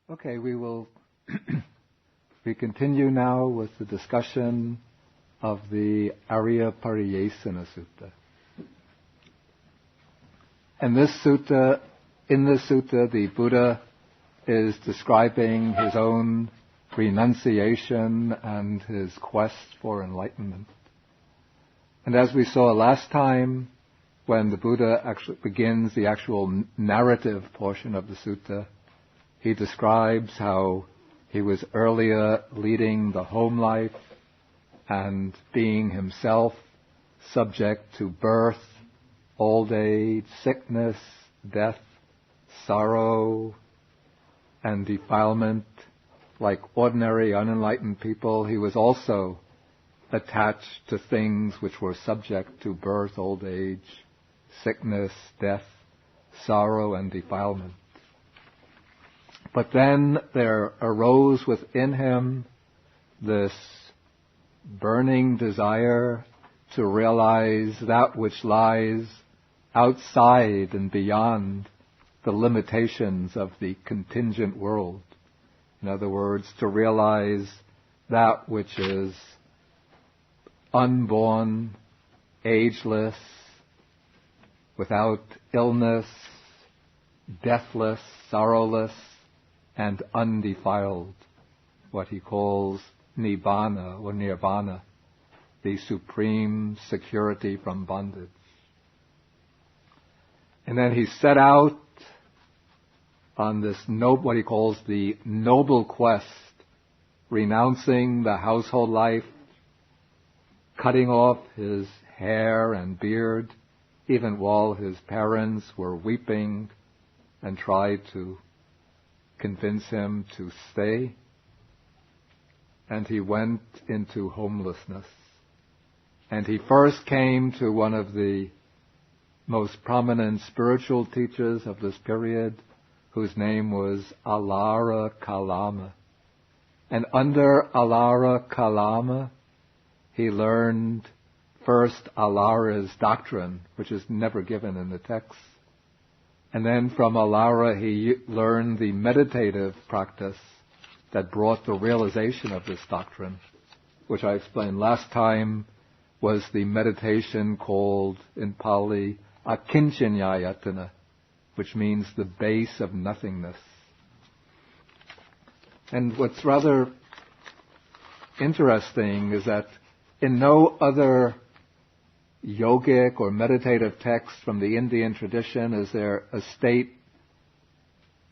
Okay, we will we continue now with the discussion of the Arya Pariyesana Sutta. And in this sutta, the Buddha is describing his own renunciation and his quest for enlightenment. And as we saw last time, when the Buddha actually begins the actual narrative portion of the sutta, he describes how he was earlier leading the home life and being himself subject to birth, old age, sickness, death, sorrow, and defilement. Like ordinary unenlightened people, he was also attached to things which were subject to birth, old age, sickness, death, sorrow, and defilement. But then there arose within him this burning desire to realize that which lies outside and beyond the limitations of the contingent world. In other words, to realize that which is unborn, ageless, without illness, deathless, sorrowless, and undefiled, what he calls nibbana or nirvana, the supreme security from bondage. And then he set out on this what he calls the noble quest, renouncing the household life, cutting off his hair and beard, even while his parents were weeping and tried to convince him to stay. And he went into homelessness. And he first came to one of the most prominent spiritual teachers of this period, whose name was Alara Kalama. And under Alara Kalama, he learned first Alara's doctrine, which is never given in the text. And then from Alara, he learned the meditative practice that brought the realization of this doctrine, which I explained last time was the meditation called in Pali Akinchanyayatana, which means the base of nothingness. And what's rather interesting is that in no other yogic or meditative text from the Indian tradition is there a state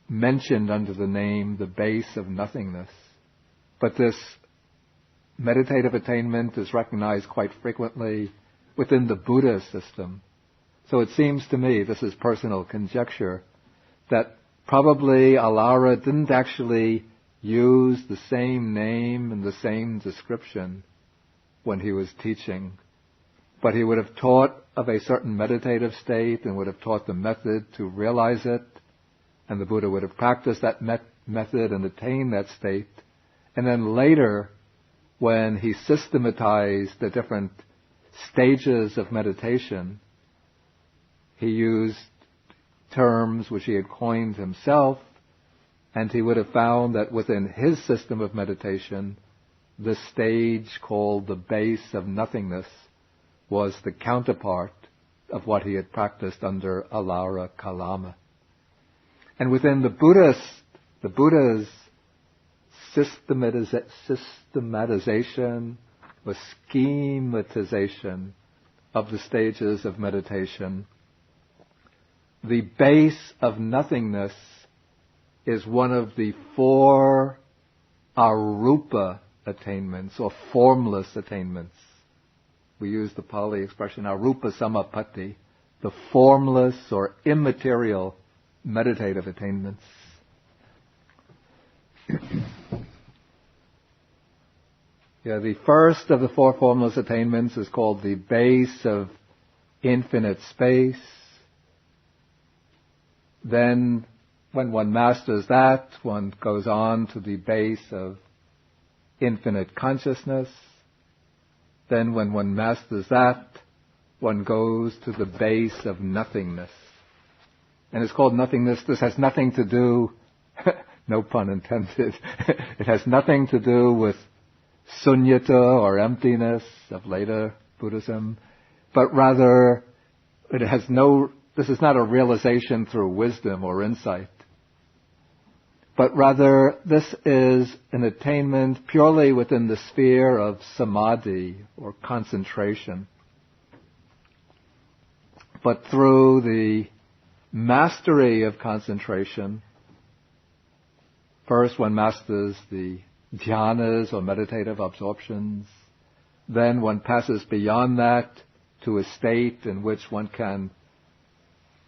mentioned under the name the base of nothingness. But this meditative attainment is recognized quite frequently within the Buddhist system. So it seems to me, this is personal conjecture, that probably Alara didn't actually use the same name and the same description when he was teaching. But he would have taught of a certain meditative state and would have taught the method to realize it. And the Buddha would have practiced that method and attained that state. And then later, when he systematized the different stages of meditation, he used terms which he had coined himself, and he would have found that within his system of meditation, the stage called the base of nothingness was the counterpart of what he had practiced under Alara Kalama. And within the Buddha's systematization or schematization of the stages of meditation, the base of nothingness is one of the 4 arupa attainments or formless attainments. We use the Pali expression arupa samapatti, the formless or immaterial meditative attainments. The first of the 4 formless attainments is called the base of infinite space. Then, when one masters that, one goes on to the base of infinite consciousness. Then when one masters that, one goes to the base of nothingness. And it's called nothingness. This has nothing to do no pun intended. It has nothing to do with sunyata or emptiness of later Buddhism, but rather this is not a realization through wisdom or insight, but rather this is an attainment purely within the sphere of samadhi or concentration. But through the mastery of concentration, first one masters the dhyanas or meditative absorptions, then one passes beyond that to a state in which one can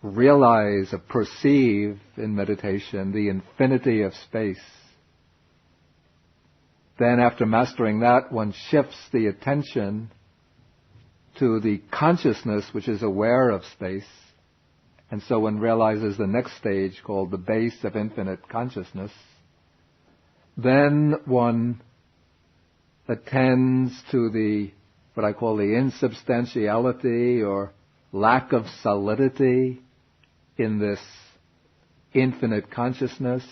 realize or perceive in meditation the infinity of space. Then after mastering that, one shifts the attention to the consciousness which is aware of space. And so one realizes the next stage called the base of infinite consciousness. Then one attends to what I call the insubstantiality or lack of solidity in this infinite consciousness.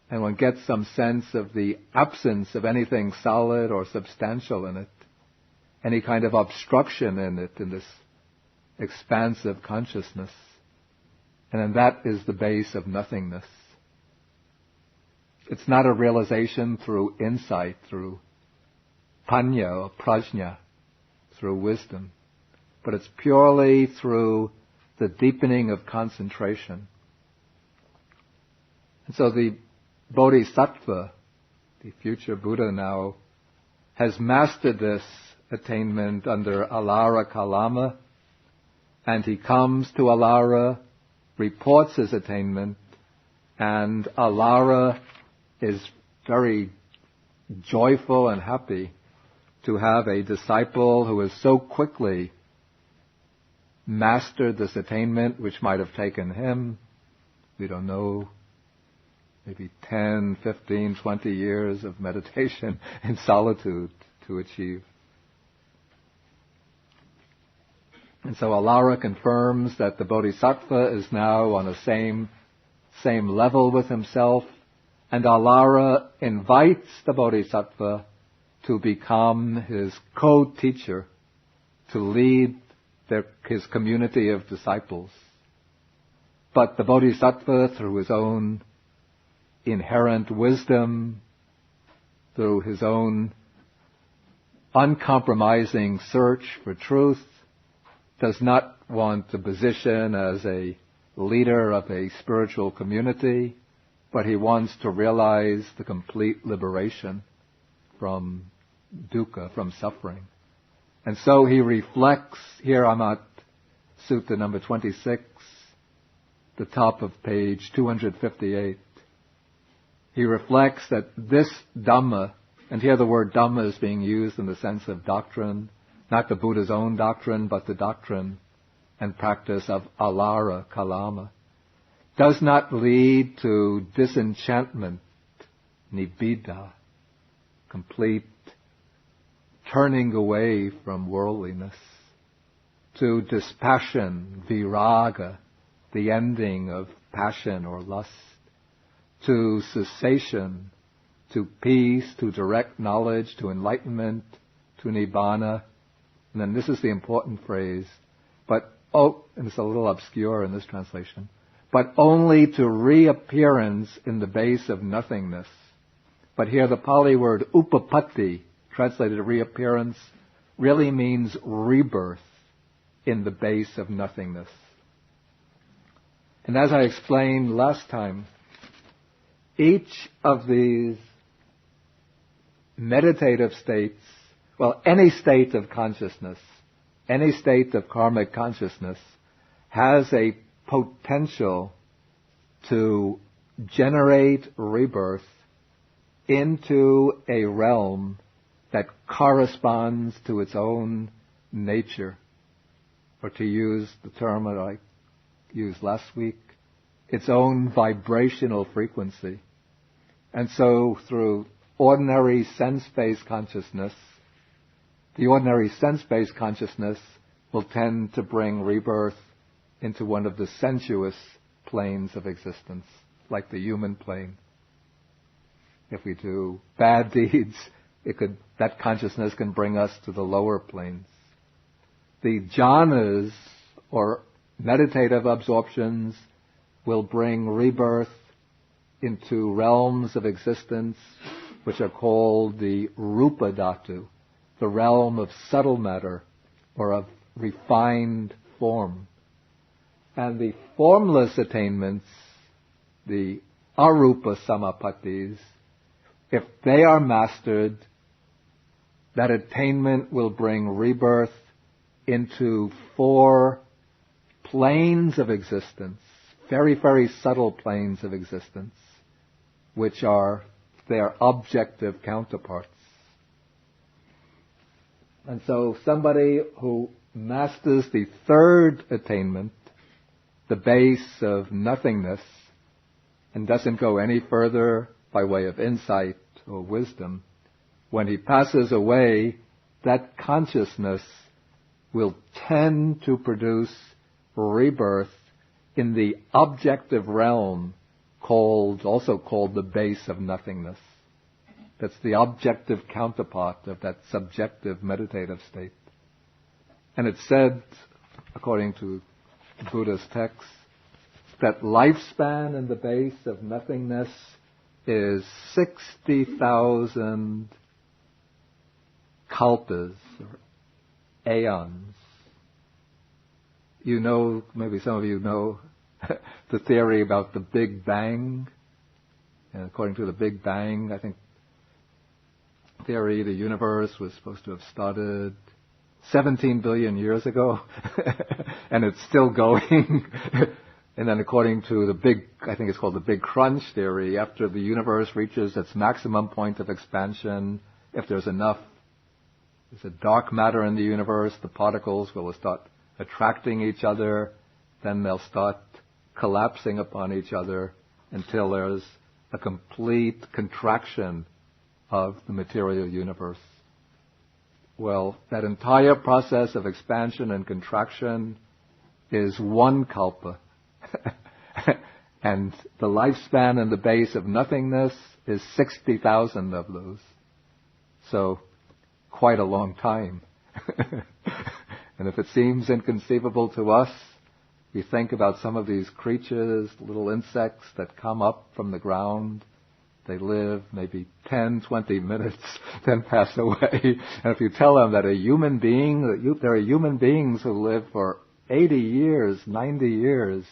And one gets some sense of the absence of anything solid or substantial in it, any kind of obstruction in it, in this expansive consciousness. And then that is the base of nothingness. It's not a realization through insight, through panya or prajna, through wisdom, but it's purely through the deepening of concentration. And so the Bodhisattva, the future Buddha now, has mastered this attainment under Alara Kalama, and he comes to Alara, reports his attainment, and Alara is very joyful and happy to have a disciple who has so quickly mastered this attainment, which might have taken him, we don't know, maybe 10, 15, 20 years of meditation in solitude to achieve. And so Alara confirms that the Bodhisattva is now on the same level with himself, and Alara invites the Bodhisattva to become his co-teacher, to lead his community of disciples. But the Bodhisattva, through his own inherent wisdom, through his own uncompromising search for truth, does not want a position as a leader of a spiritual community, but he wants to realize the complete liberation from dukkha, from suffering. And so he reflects, here I'm at Sutta number 26, the top of page 258. He reflects that this Dhamma, and here the word Dhamma is being used in the sense of doctrine, not the Buddha's own doctrine, but the doctrine and practice of Alara Kalama, does not lead to disenchantment, nibbida, complete turning away from worldliness, to dispassion, viraga, the ending of passion or lust, to cessation, to peace, to direct knowledge, to enlightenment, to nibbana. And then this is the important phrase, and it's a little obscure in this translation, but only to reappearance in the base of nothingness. But here the Pali word upapatti, translated reappearance, really means rebirth in the base of nothingness. And as I explained last time, each of these meditative states, any state of consciousness, any state of karmic consciousness, has a potential to generate rebirth into a realm that corresponds to its own nature, or to use the term that I used last week, its own vibrational frequency. And so through ordinary sense-based consciousness, the ordinary sense-based consciousness will tend to bring rebirth into one of the sensuous planes of existence. like the human plane. If we do bad deeds, that consciousness can bring us to the lower planes. The jhanas, or meditative absorptions, will bring rebirth into realms of existence which are called the rupa dhatu, the realm of subtle matter or of refined form. And the formless attainments, the arupa samapattis, if they are mastered, that attainment will bring rebirth into 4 planes of existence, very, very subtle planes of existence, which are their objective counterparts. And so somebody who masters the 3rd attainment, the base of nothingness, and doesn't go any further by way of insight or wisdom, when he passes away, that consciousness will tend to produce rebirth in the objective realm also called the base of nothingness. That's the objective counterpart of that subjective meditative state. And it's said, according to Buddha's text, that lifespan in the base of nothingness is 60,000 kalpas, or aeons. You know, maybe some of you know, the theory about the Big Bang. And according to the Big Bang, I think, theory, the universe was supposed to have started 17 billion years ago, and it's still going. And then according to I think it's called the Big Crunch theory, after the universe reaches its maximum point of expansion, if there's a dark matter in the universe, the particles will start attracting each other, then they'll start collapsing upon each other until there's a complete contraction of the material universe. Well, that entire process of expansion and contraction is 1 kalpa. And the lifespan and the base of nothingness is 60,000 of those. So, quite a long time. And if it seems inconceivable to us, we think about some of these creatures, little insects that come up from the ground. They live maybe 10, 20 minutes, then pass away. And if you tell them that there are human beings who live for 80 years, 90 years,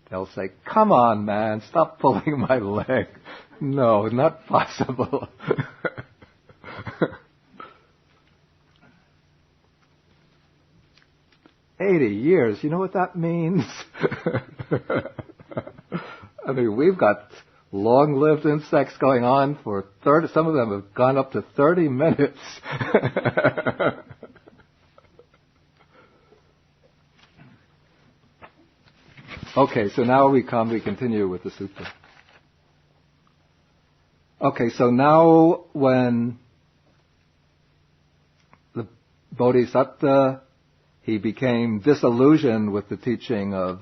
they'll say, "Come on, man, stop pulling my leg." No, not possible. 80 years, you know what that means? I mean, we've got long-lived insects going on for 30, some of them have gone up to 30 minutes. Okay, so now we continue with the sutta. Okay, so now when the Bodhisattva, he became disillusioned with the teaching of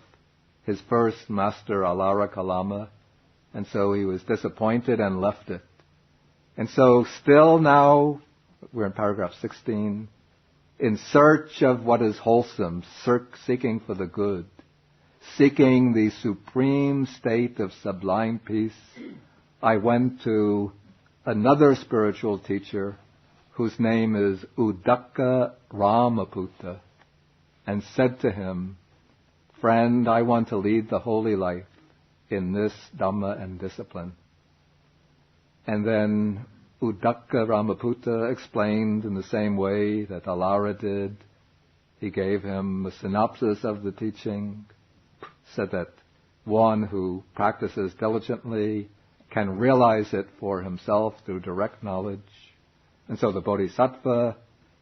his first master, Alara Kalama, and so he was disappointed and left it. And so still now, we're in paragraph 16, in search of what is wholesome, seeking for the good, seeking the supreme state of sublime peace, I went to another spiritual teacher whose name is Uddaka Ramaputta, and said to him, "Friend, I want to lead the holy life in this Dhamma and discipline." And then Uddaka Ramaputta explained in the same way that Alara did. He gave him a synopsis of the teaching, said that one who practices diligently can realize it for himself through direct knowledge. And so the Bodhisattva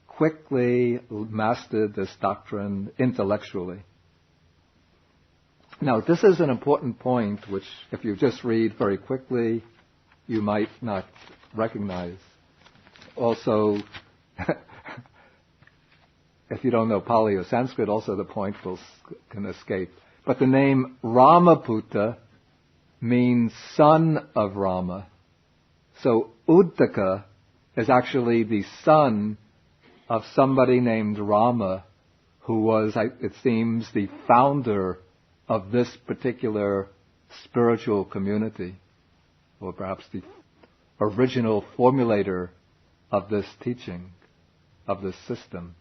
quickly mastered this doctrine intellectually. Now, this is an important point which, if you just read very quickly, you might not recognize. Also, if you don't know Pali or Sanskrit, also the point can escape. But the name Ramaputta means son of Rama. So Uddaka is actually the son of somebody named Rama, who was, it seems, the founder of this particular spiritual community, or perhaps the original formulator of this teaching, of this system.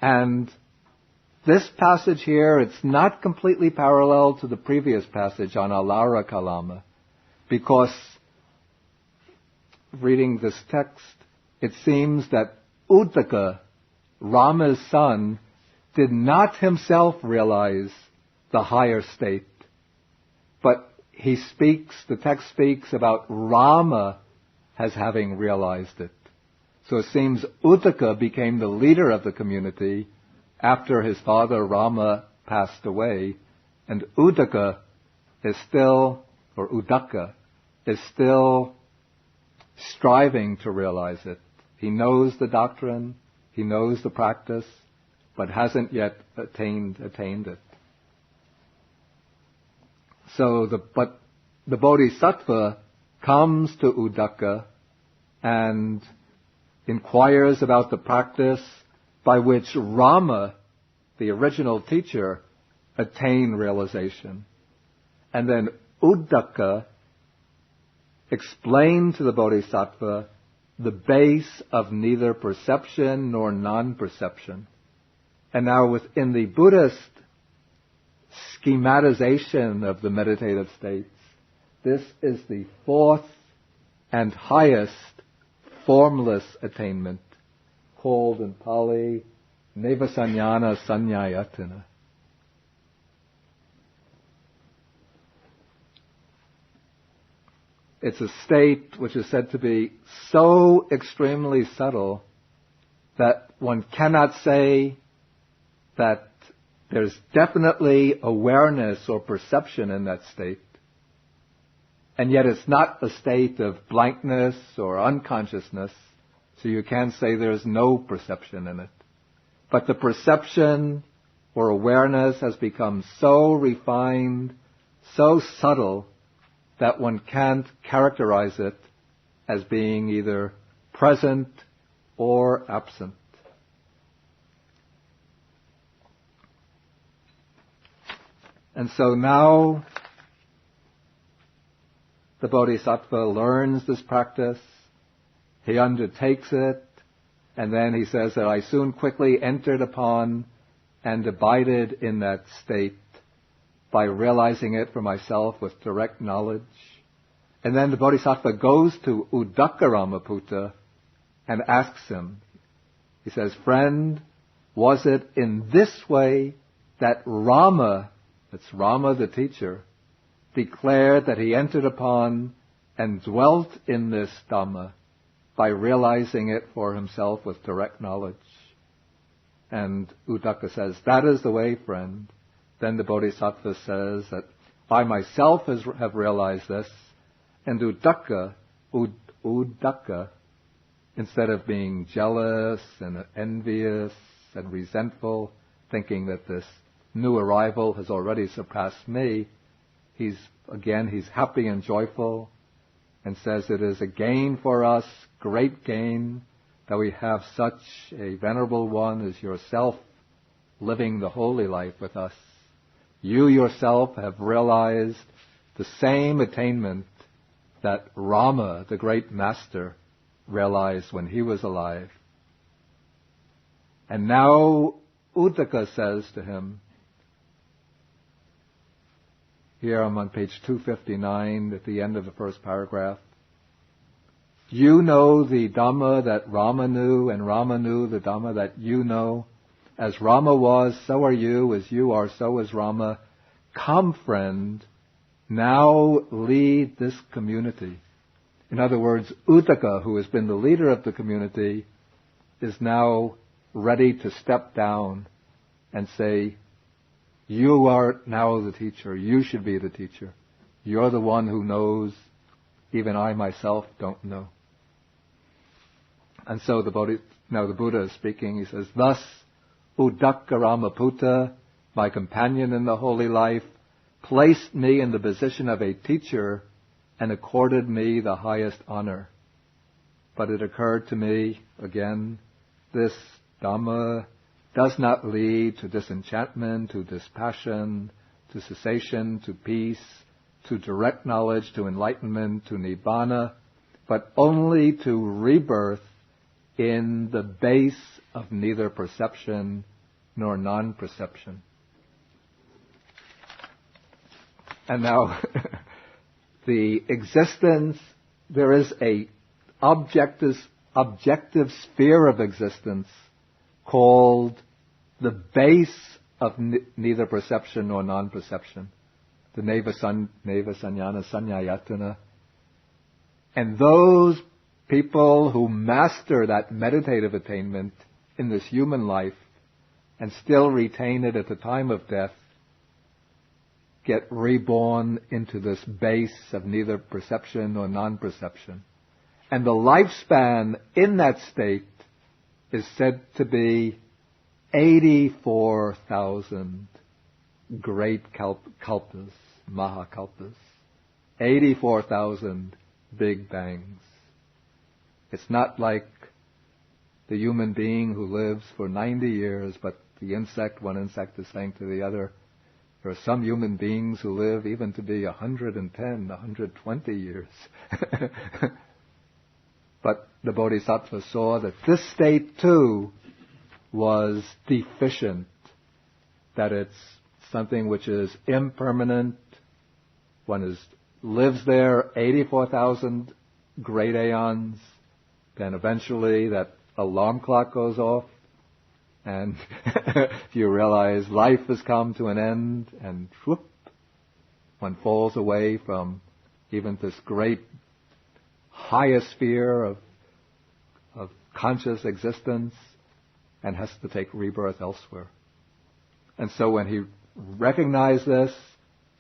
And this passage here, it's not completely parallel to the previous passage on Alara Kalama, because reading this text, it seems that Uddaka, Rama's son, did not himself realize the higher state, but the text speaks about Rama as having realized it. So it seems Uddaka became the leader of the community after his father Rama passed away, and Uddaka is still striving to realize it. He knows the doctrine, he knows the practice, but hasn't yet attained it. But the Bodhisattva comes to Uddaka and inquires about the practice by which Rama, the original teacher, attained realization. And then Uddaka explained to the Bodhisattva the base of neither perception nor non-perception. And now within the Buddhist schematization of the meditative states, this is the fourth and highest formless attainment, called in Pali Nevasanyana Sanyayatana. It's a state which is said to be so extremely subtle that one cannot say that there's definitely awareness or perception in that state. And yet it's not a state of blankness or unconsciousness, so you can't say there's no perception in it. But the perception or awareness has become so refined, so subtle, that one can't characterize it as being either present or absent. And so now the Bodhisattva learns this practice, he undertakes it, and then he says that I soon quickly entered upon and abided in that state by realizing it for myself with direct knowledge. And then the Bodhisattva goes to Uddakaramaputa and asks him, he says, friend, was it in this way that Rama, that's Rama the teacher, declared that he entered upon and dwelt in this Dhamma by realizing it for himself with direct knowledge? And Uddaka says, that is the way, friend. Then the Bodhisattva says that I myself have realized this, and Uddaka, instead of being jealous and envious and resentful, thinking that this new arrival has already surpassed me, he's happy and joyful, and says it is a gain for us, great gain, that we have such a venerable one as yourself living the holy life with us. You yourself have realized the same attainment that Rama, the great master, realized when he was alive. And now Uddaka says to him, here I'm on page 259 at the end of the first paragraph, you know the Dhamma that Rama knew, and Rama knew the Dhamma that you know. As Rama was, so are you. As you are, so is Rama. Come, friend, now lead this community. In other words, Uddaka, who has been the leader of the community, is now ready to step down and say, you are now the teacher. You should be the teacher. You're the one who knows. Even I myself don't know. And so now the Buddha is speaking. He says, thus, Uddakaramaputa, my companion in the holy life, placed me in the position of a teacher and accorded me the highest honor. But it occurred to me, again, this Dhamma does not lead to disenchantment, to dispassion, to cessation, to peace, to direct knowledge, to enlightenment, to nibbana, but only to rebirth in the base of neither perception nor non-perception. And now, the existence, there is a objective sphere of existence called the base of neither perception nor non-perception, the neva sanyana sanyayatana. And those people who master that meditative attainment in this human life and still retain it at the time of death get reborn into this base of neither perception nor non-perception. And the lifespan in that state is said to be 84,000 great kalpas, mahakalpas. 84,000 big bangs. It's not like the human being who lives for 90 years, but the insect, one insect is saying to the other, there are some human beings who live even to be 110, 120 years. But the Bodhisattva saw that this state too was deficient, that it's something which is impermanent. One lives there 84,000 great aeons, then eventually that alarm clock goes off, and you realize life has come to an end, and whoop, one falls away from even this great highest sphere of conscious existence and has to take rebirth elsewhere. And so when he recognized this,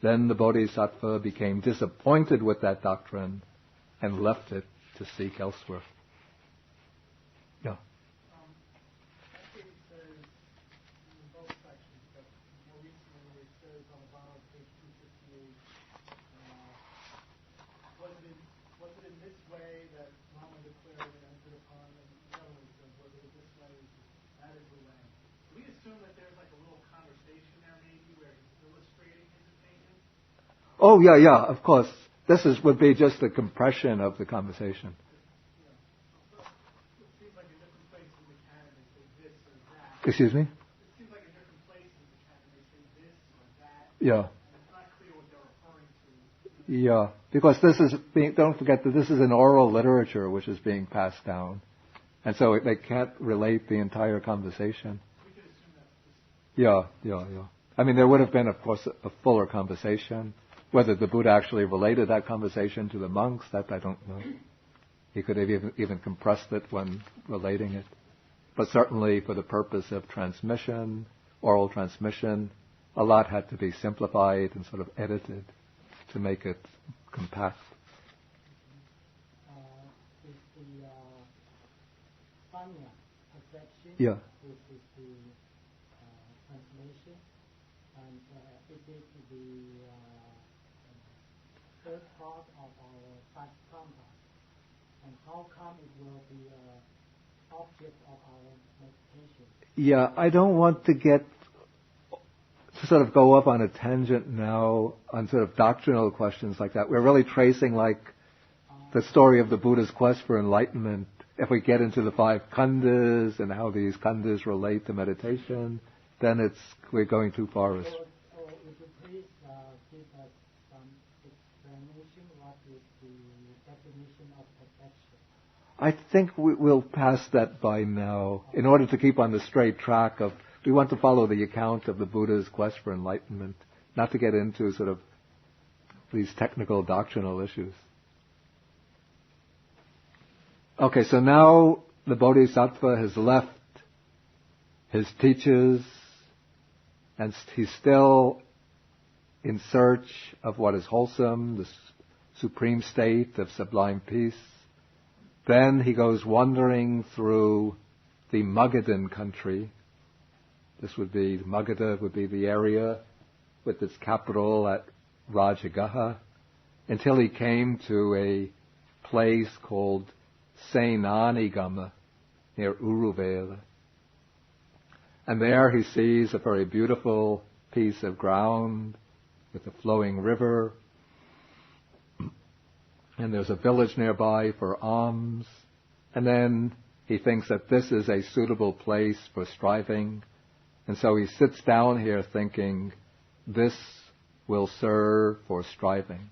then the Bodhisattva became disappointed with that doctrine and left it to seek elsewhere. Yeah. Actually it says in both sections, but more recently it says on the bottom of page 258, was it in this way that Rama declared and entered upon, and the other one says, was it in this way, that is the way. Do we assume that there's like a little conversation there maybe where he's illustrating his opinion? Oh, yeah, of course. This would be just a compression of the conversation. It seems like in different places in the canon they say this or that. Excuse me? It seems like in different places in the canon they say this or that. Yeah. And it's not clear what they're referring to. Yeah, because don't forget that this is an oral literature which is being passed down. And so they can't relate the entire conversation. We could assume that's just... Yeah. I mean, there would have been, of course, a fuller conversation. Whether the Buddha actually related that conversation to the monks, that I don't know. He could have even compressed it when relating it. But certainly for the purpose of transmission, oral transmission, a lot had to be simplified and sort of edited to make it compact. Is the Sanya perception, Yeah. which is the translation, and is it the third part of our five khandha? And how come it will be object of our meditation? Yeah, I don't want to sort of go up on a tangent now on sort of doctrinal questions like that. We're really tracing like the story of the Buddha's quest for enlightenment. If we get into the five khandhas and how these khandhas relate to meditation, then we're going too far. Would you please give us some explanation what is the definition of perfection? I think we'll pass that by now in order to keep on the straight track of, we want to follow the account of the Buddha's quest for enlightenment, not to get into sort of these technical doctrinal issues. Okay, so now the Bodhisattva has left his teachers and he's still in search of what is wholesome, the supreme state of sublime peace. Then he goes wandering through the Magadhan country. Magadha would be the area with its capital at Rajagaha, until he came to a place called Senanigama near Uruvela. And there he sees a very beautiful piece of ground with a flowing river. And there's a village nearby for alms. And then he thinks that this is a suitable place for striving. And so he sits down here thinking, this will serve for striving.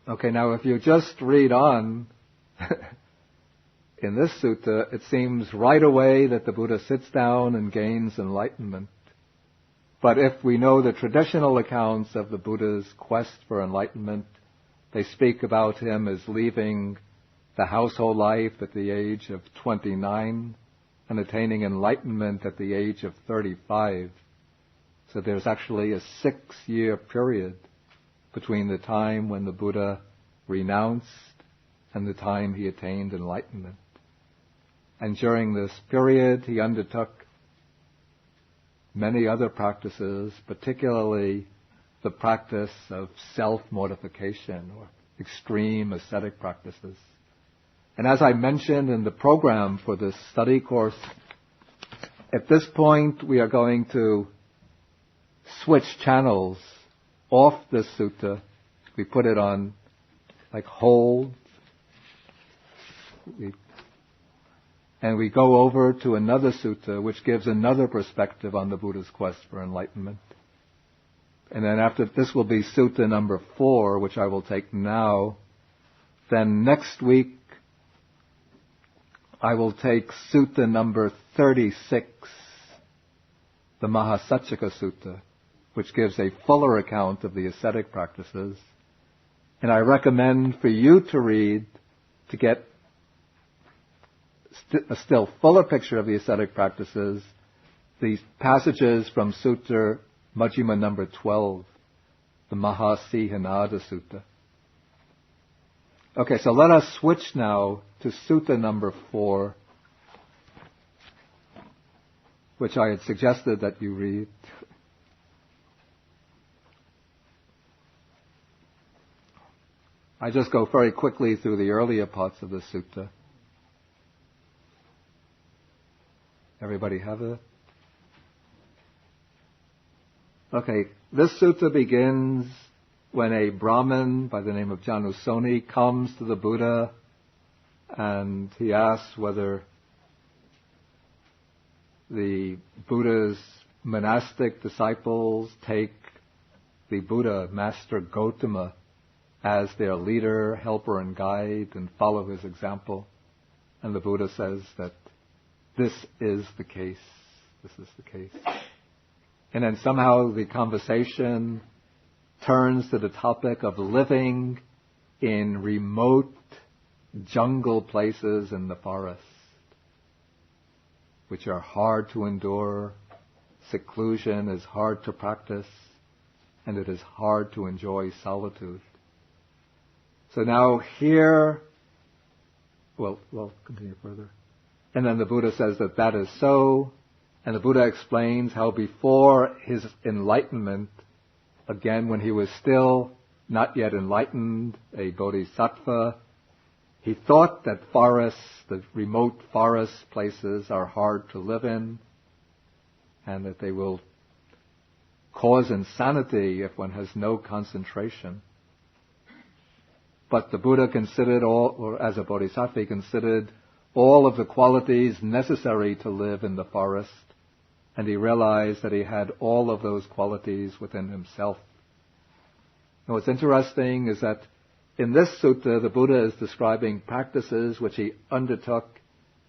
Okay, now if you just read on, in this sutta, it seems right away that the Buddha sits down and gains enlightenment. But if we know the traditional accounts of the Buddha's quest for enlightenment, they speak about him as leaving the household life at the age of 29 and attaining enlightenment at the age of 35. So there's actually a 6-year period between the time when the Buddha renounced and the time he attained enlightenment. And during this period, he undertook many other practices, particularly the practice of self-mortification or extreme ascetic practices. And as I mentioned in the program for this study course, at this point we are going to switch channels off this sutta. We put it on like hold. And we go over to another sutta which gives another perspective on the Buddha's quest for enlightenment. And then after this will be sutta number 4, which I will take now. Then next week I will take sutta number 36, the Mahasacchaka Sutta, which gives a fuller account of the ascetic practices. And I recommend for you to read to get a still fuller picture of the ascetic practices, these passages from Sutta Majjhima number 12, the Mahasihanada Sutta. Okay, so let us switch now to Sutta number 4, which I had suggested that you read. I just go very quickly through the earlier parts of the sutta. Everybody have it? Okay, this sutta begins when a brahmin by the name of Janusoni comes to the Buddha and he asks whether the Buddha's monastic disciples take the Buddha, Master Gautama, as their leader, helper, and guide and follow his example. And the Buddha says that this is the case. This is the case. And then somehow the conversation turns to the topic of living in remote jungle places in the forest, which are hard to endure. Seclusion is hard to practice, and it is hard to enjoy solitude. So now here, well, continue further. And then the Buddha says that that is so, and the Buddha explains how before his enlightenment, again when he was still not yet enlightened, a bodhisattva, he thought that forests, the remote forest places are hard to live in, and that they will cause insanity if one has no concentration. But the Buddha considered or as a bodhisattva, he considered all of the qualities necessary to live in the forest, and he realized that he had all of those qualities within himself. Now what's interesting is that in this sutta, the Buddha is describing practices which he undertook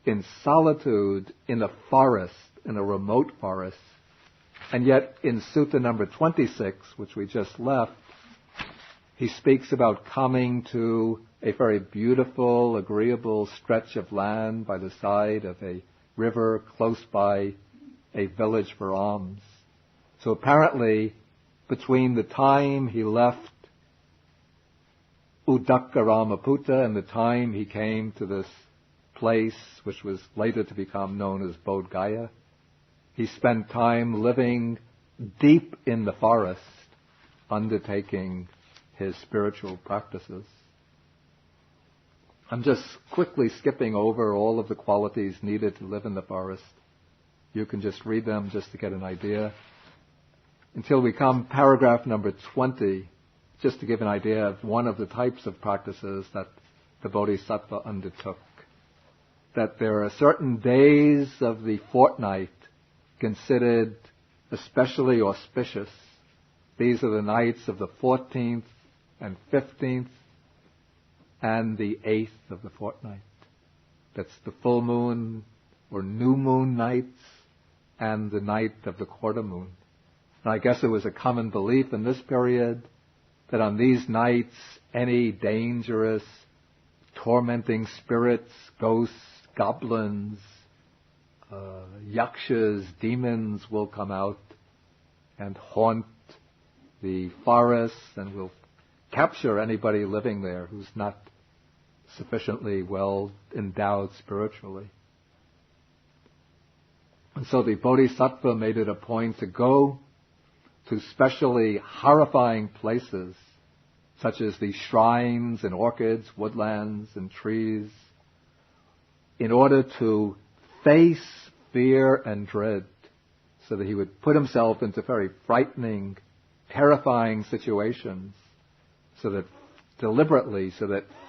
in solitude in a forest, in a remote forest. And yet in sutta number 26, which we just left, he speaks about coming to a very beautiful, agreeable stretch of land by the side of a river close by a village for alms. So apparently, between the time he left Udakkaramaputta and the time he came to this place, which was later to become known as Bodh Gaya, he spent time living deep in the forest undertaking his spiritual practices. I'm just quickly skipping over all of the qualities needed to live in the forest. You can just read them just to get an idea. Until we come paragraph number 20, just to give an idea of one of the types of practices that the Bodhisattva undertook. That there are certain days of the fortnight considered especially auspicious. These are the nights of the 14th and 15th and the 8th of the fortnight. That's the full moon or new moon nights and the night of the quarter moon. And I guess it was a common belief in this period that on these nights any dangerous, tormenting spirits, ghosts, goblins, yakshas, demons will come out and haunt the forests and will capture anybody living there who's not sufficiently well endowed spiritually. And so the Bodhisattva made it a point to go to specially horrifying places, such as the shrines and orchids, woodlands and trees, in order to face fear and dread, so that he would put himself into very frightening, terrifying situations, so that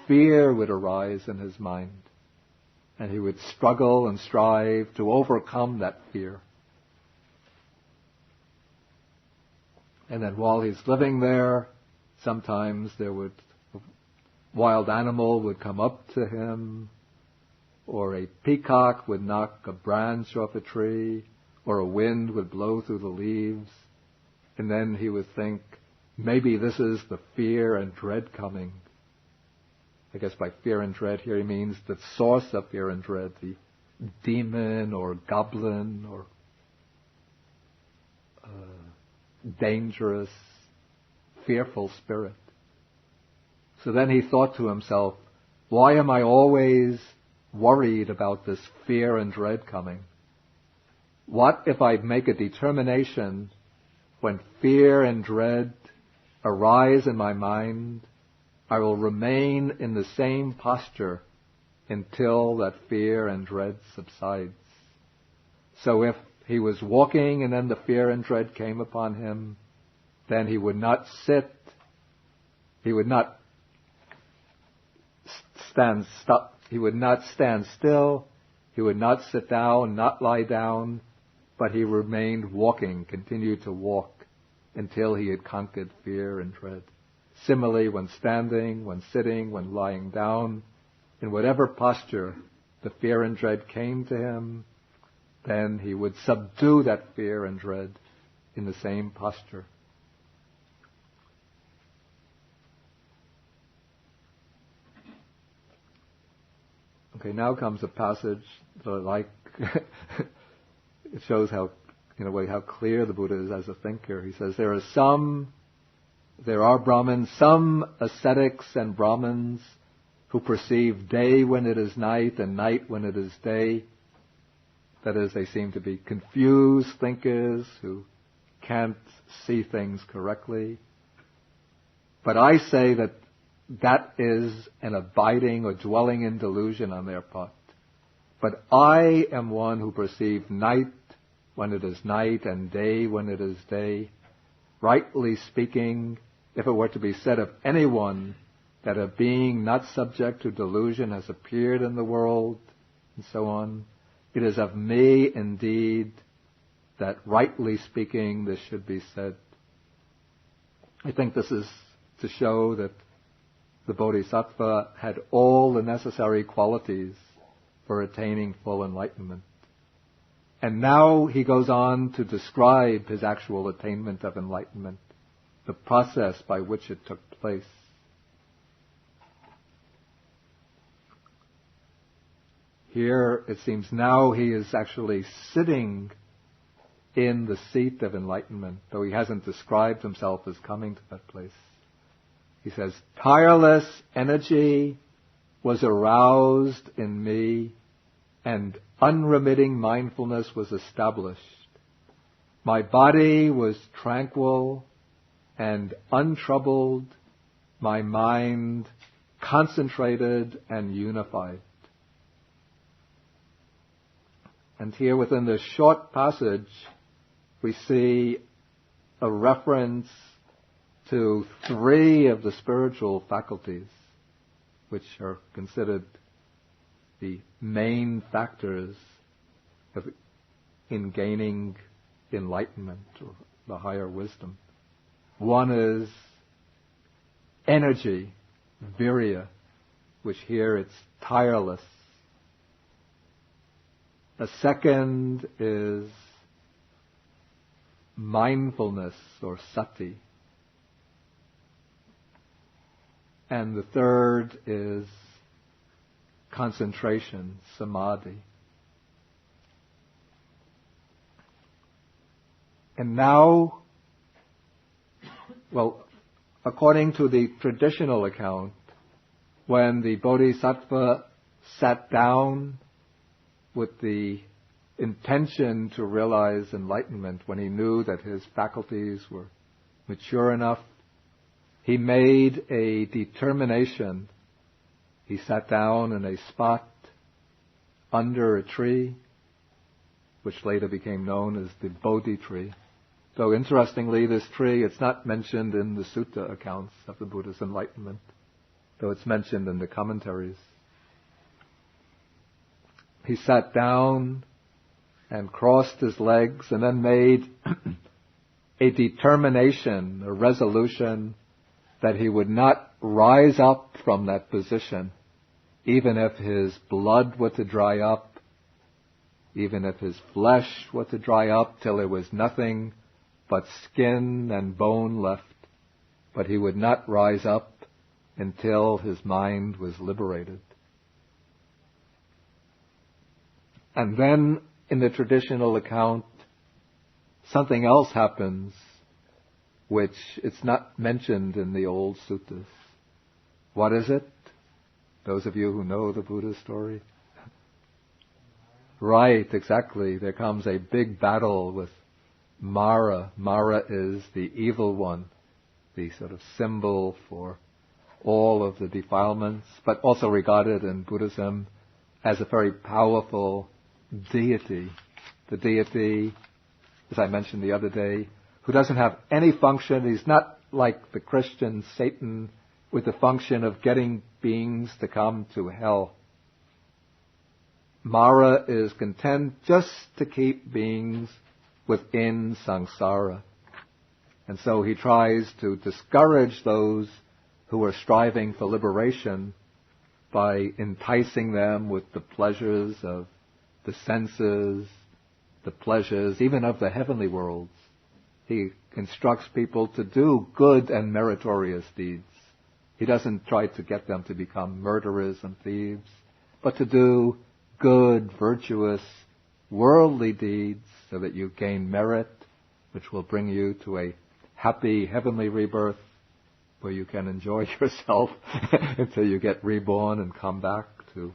fear would arise in his mind, and he would struggle and strive to overcome that fear. And then while he's living there, sometimes a wild animal would come up to him, or a peacock would knock a branch off a tree, or a wind would blow through the leaves, and then he would think, maybe this is the fear and dread coming. I guess by fear and dread here he means the source of fear and dread, the demon or goblin or dangerous, fearful spirit. So then he thought to himself, why am I always worried about this fear and dread coming? What if I make a determination when fear and dread arise in my mind, I will remain in the same posture until that fear and dread subsides. So if he was walking and then the fear and dread came upon him, then he would not sit, he would not stand still, he would not sit down, not lie down, but he remained walking, continued to walk until he had conquered fear and dread. Similarly, when standing, when sitting, when lying down, in whatever posture the fear and dread came to him, then he would subdue that fear and dread in the same posture. Okay, now comes a passage that I like. It shows how, in a way, how clear the Buddha is as a thinker. He says, there are Brahmins, some ascetics and Brahmins who perceive day when it is night and night when it is day. That is, they seem to be confused thinkers who can't see things correctly. But I say that is an abiding or dwelling in delusion on their part. But I am one who perceives night when it is night and day when it is day. Rightly speaking, if it were to be said of anyone that a being not subject to delusion has appeared in the world, and so on, it is of me indeed that rightly speaking this should be said. I think this is to show that the Bodhisattva had all the necessary qualities for attaining full enlightenment. And now he goes on to describe his actual attainment of enlightenment, the process by which it took place. Here, it seems now he is actually sitting in the seat of enlightenment, though he hasn't described himself as coming to that place. He says, tireless energy was aroused in me and unremitting mindfulness was established. My body was tranquil and untroubled, my mind concentrated and unified. And here within this short passage, we see a reference to 3 of the spiritual faculties, which are considered the main factors in gaining enlightenment or the higher wisdom. One is energy, virya, which here it's tireless. A second is mindfulness or sati. And the third is concentration, samadhi. And now, well, according to the traditional account, when the Bodhisattva sat down with the intention to realize enlightenment, when he knew that his faculties were mature enough, he made a determination. He sat down in a spot under a tree, which later became known as the Bodhi tree. Though interestingly, this tree, it's not mentioned in the sutta accounts of the Buddha's enlightenment, though it's mentioned in the commentaries. He sat down and crossed his legs and then made a determination, a resolution, that he would not rise up from that position, even if his blood were to dry up, even if his flesh were to dry up till there was nothing but skin and bone left. But he would not rise up until his mind was liberated. And then, in the traditional account, something else happens which it's not mentioned in the old suttas. What is it? Those of you who know the Buddha story? Right, exactly. There comes a big battle with Mara. Mara is the evil one, the sort of symbol for all of the defilements, but also regarded in Buddhism as a very powerful deity. The deity, as I mentioned the other day, who doesn't have any function. He's not like the Christian Satan with the function of getting beings to come to hell. Mara is content just to keep beings within samsara. And so he tries to discourage those who are striving for liberation by enticing them with the pleasures of the senses, the pleasures even of the heavenly worlds. He instructs people to do good and meritorious deeds. He doesn't try to get them to become murderers and thieves, but to do good, virtuous, worldly deeds so that you gain merit, which will bring you to a happy heavenly rebirth where you can enjoy yourself until you get reborn and come back to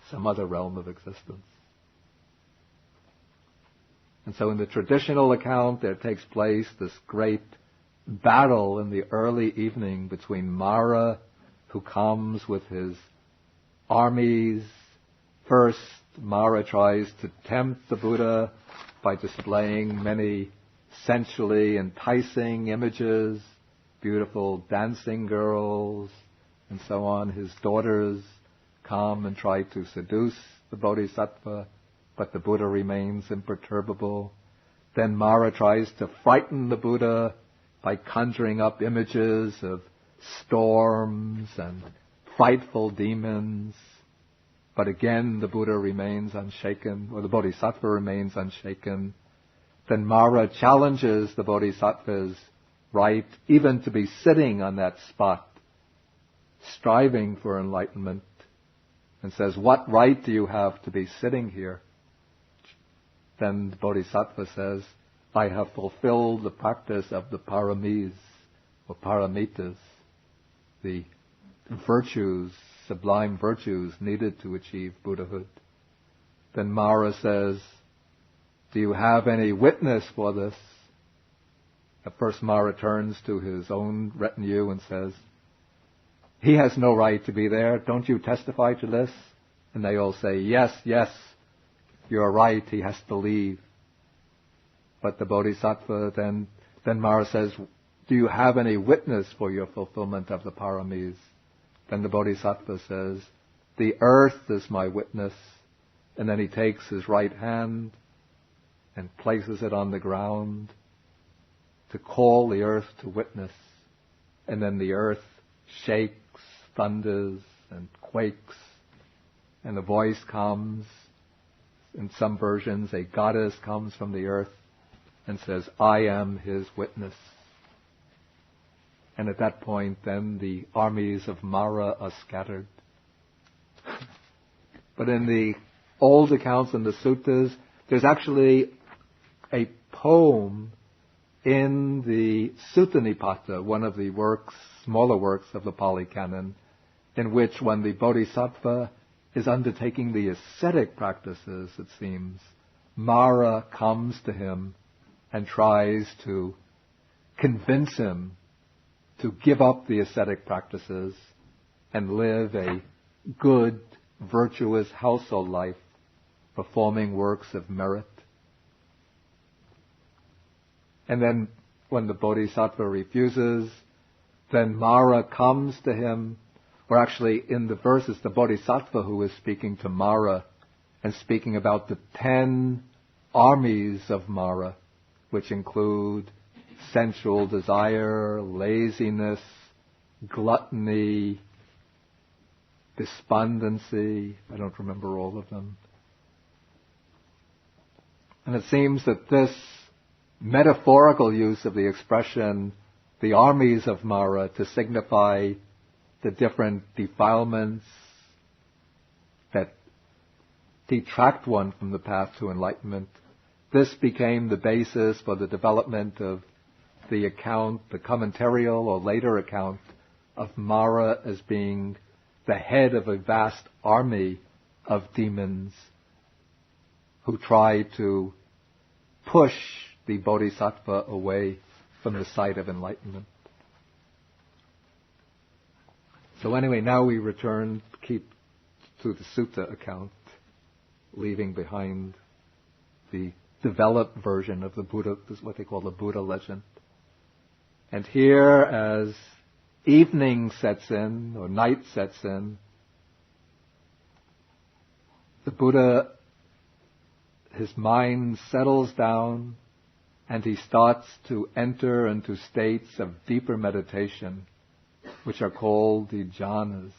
some other realm of existence. And so in the traditional account, there takes place this great battle in the early evening between Mara, who comes with his armies. First, Mara tries to tempt the Buddha by displaying many sensually enticing images, beautiful dancing girls, and so on. His daughters come and try to seduce the Bodhisattva, but the Buddha remains imperturbable. Then Mara tries to frighten the Buddha by conjuring up images of storms and frightful demons. But again, the Buddha remains unshaken, or the Bodhisattva remains unshaken. Then Mara challenges the Bodhisattva's right even to be sitting on that spot, striving for enlightenment, and says, "What right do you have to be sitting here?" Then the Bodhisattva says, "I have fulfilled the practice of the paramis, or paramitas, the virtues, sublime virtues needed to achieve Buddhahood." Then Mara says, Do you have any witness for this? At first Mara turns to his own retinue and says, he has no right to be there. Don't you testify to this? And they all say, yes, you're right. He has to leave. But the Bodhisattva then Mara says, do you have any witness for your fulfillment of the paramis? Then the Bodhisattva says, the earth is my witness. And then he takes his right hand and places it on the ground to call the earth to witness. And then the earth shakes, thunders, and quakes. And the voice comes. In some versions, a goddess comes from the earth and says, I am his witness. And at that point, then the armies of Mara are scattered. But in the old accounts in the suttas, there's actually a poem in the Sutta Nipata, one of the smaller works of the Pali Canon, in which when the Bodhisattva is undertaking the ascetic practices, it seems, Mara comes to him and tries to convince him to give up the ascetic practices and live a good, virtuous household life, performing works of merit. And then when the Bodhisattva refuses, then Mara comes to him, or actually in the verses, the Bodhisattva who is speaking to Mara and speaking about the 10 armies of Mara, which include sensual desire, laziness, gluttony, despondency. I don't remember all of them. And it seems that this metaphorical use of the expression, the armies of Mara, to signify the different defilements that detract one from the path to enlightenment, this became the basis for the development of the account, the commentarial or later account of Mara as being the head of a vast army of demons who try to push the Bodhisattva away from the sight of enlightenment. So anyway, now we return, keep to the sutta account, leaving behind the developed version of the Buddha, this is what they call the Buddha legend. And here, as evening sets in, or night sets in, the Buddha, his mind settles down and he starts to enter into states of deeper meditation, which are called the jhanas.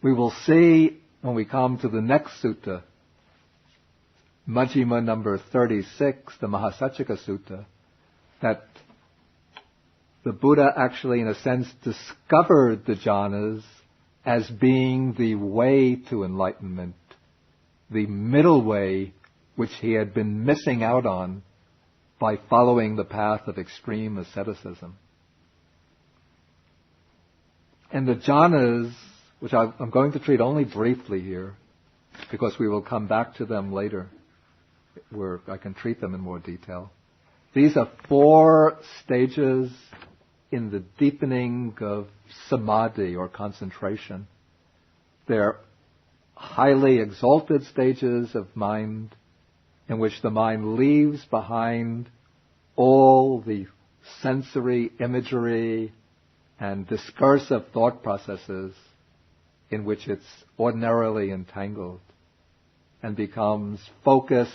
We will see when we come to the next sutta, Majjhima number 36, the Mahasachika Sutta, that the Buddha actually, in a sense, discovered the jhanas as being the way to enlightenment, the middle way which he had been missing out on by following the path of extreme asceticism. And the jhanas, which I'm going to treat only briefly here, because we will come back to them later, where I can treat them in more detail. These are 4 stages in the deepening of samadhi or concentration. They're highly exalted stages of mind in which the mind leaves behind all the sensory imagery and discursive thought processes in which it's ordinarily entangled and becomes focused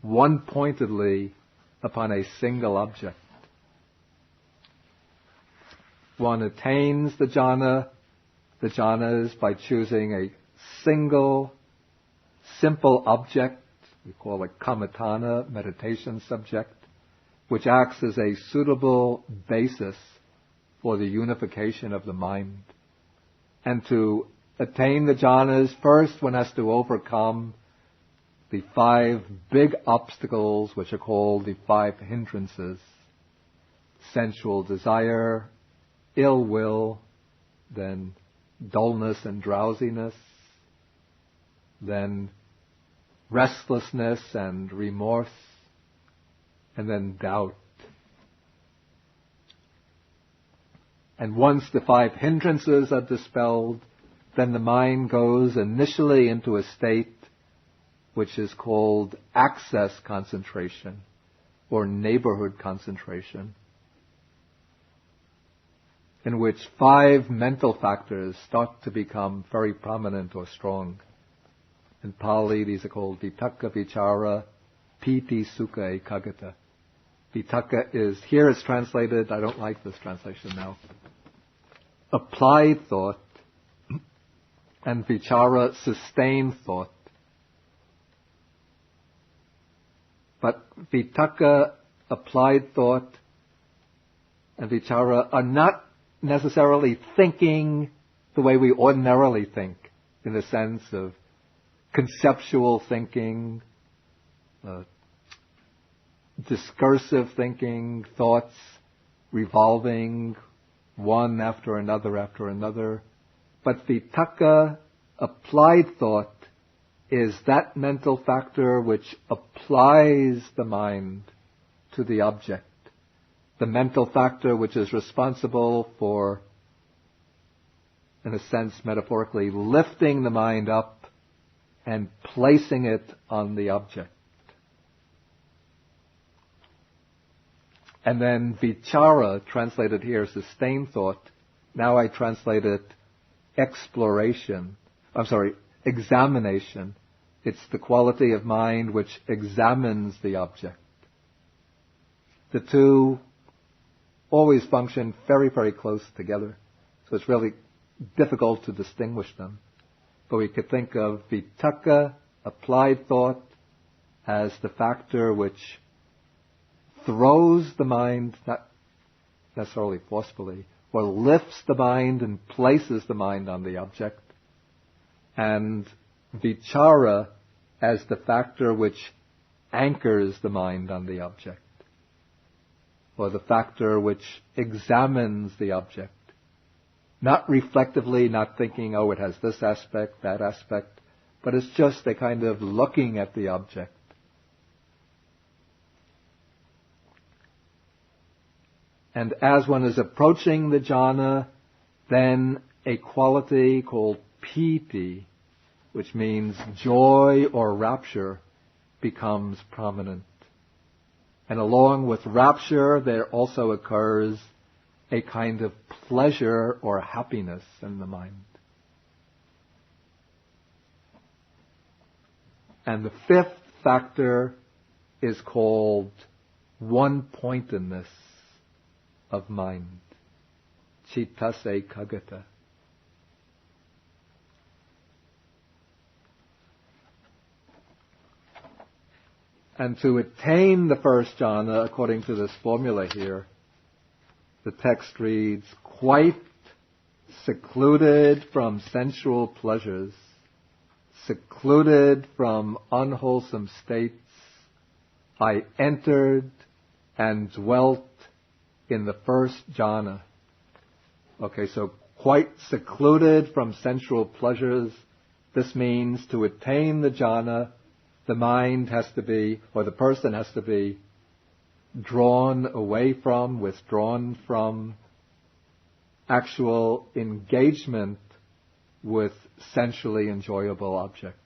one-pointedly upon a single object. One attains the jhanas by choosing a single, simple object, we call it kammatthana, meditation subject, which acts as a suitable basis for the unification of the mind. And to attain the jhanas, first one has to overcome the 5 big obstacles, which are called the 5 hindrances: sensual desire, ill will, then dullness and drowsiness, then restlessness and remorse, and then doubt. And once the 5 hindrances are dispelled, then the mind goes initially into a state which is called access concentration or neighborhood concentration, in which 5 mental factors start to become very prominent or strong. In Pali, these are called vitakka, vichara, piti, sukha, ekaggata. Vitakka is, here it's translated, I don't like this translation now, applied thought, and vichara, sustained thought. But vitakka, applied thought, and vichara are not necessarily thinking the way we ordinarily think, in the sense of conceptual thinking, discursive thinking, thoughts revolving one after another. But vitakka, applied thought, is that mental factor which applies the mind to the object. The mental factor which is responsible for, in a sense, metaphorically, lifting the mind up and placing it on the object. And then vichara, translated here, sustained thought. Now I translate it examination. It's the quality of mind which examines the object. The two always function very, very close together. So it's really difficult to distinguish them. But we could think of vitakka, applied thought, as the factor which throws the mind, not necessarily forcefully, or lifts the mind and places the mind on the object. And vichara as the factor which anchors the mind on the object, or the factor which examines the object. Not reflectively, not thinking, oh, it has this aspect, that aspect, but it's just a kind of looking at the object. And as one is approaching the jhana, then a quality called piti, which means joy or rapture, becomes prominent. And along with rapture, there also occurs a kind of pleasure or happiness in the mind. And the 5th factor is called one-pointedness of mind, cittase ekaggata. And to attain the first jhana, according to this formula here, the text reads, quite secluded from sensual pleasures, secluded from unwholesome states, I entered and dwelt in the first jhana. Okay, so quite secluded from sensual pleasures. This means to attain the jhana, the mind has to be, or the person has to be, withdrawn from actual engagement with sensually enjoyable objects.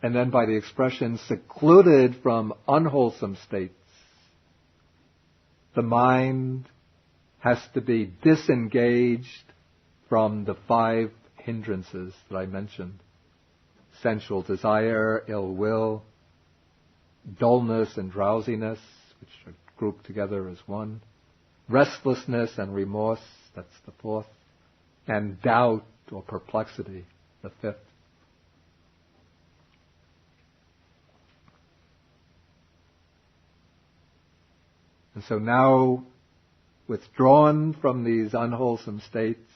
And then by the expression secluded from unwholesome states, the mind has to be disengaged from the 5 hindrances that I mentioned. Sensual desire, ill will, dullness and drowsiness, which are grouped together as one, restlessness and remorse, that's the 4th, and doubt or perplexity, the 5th. And so now, withdrawn from these unwholesome states,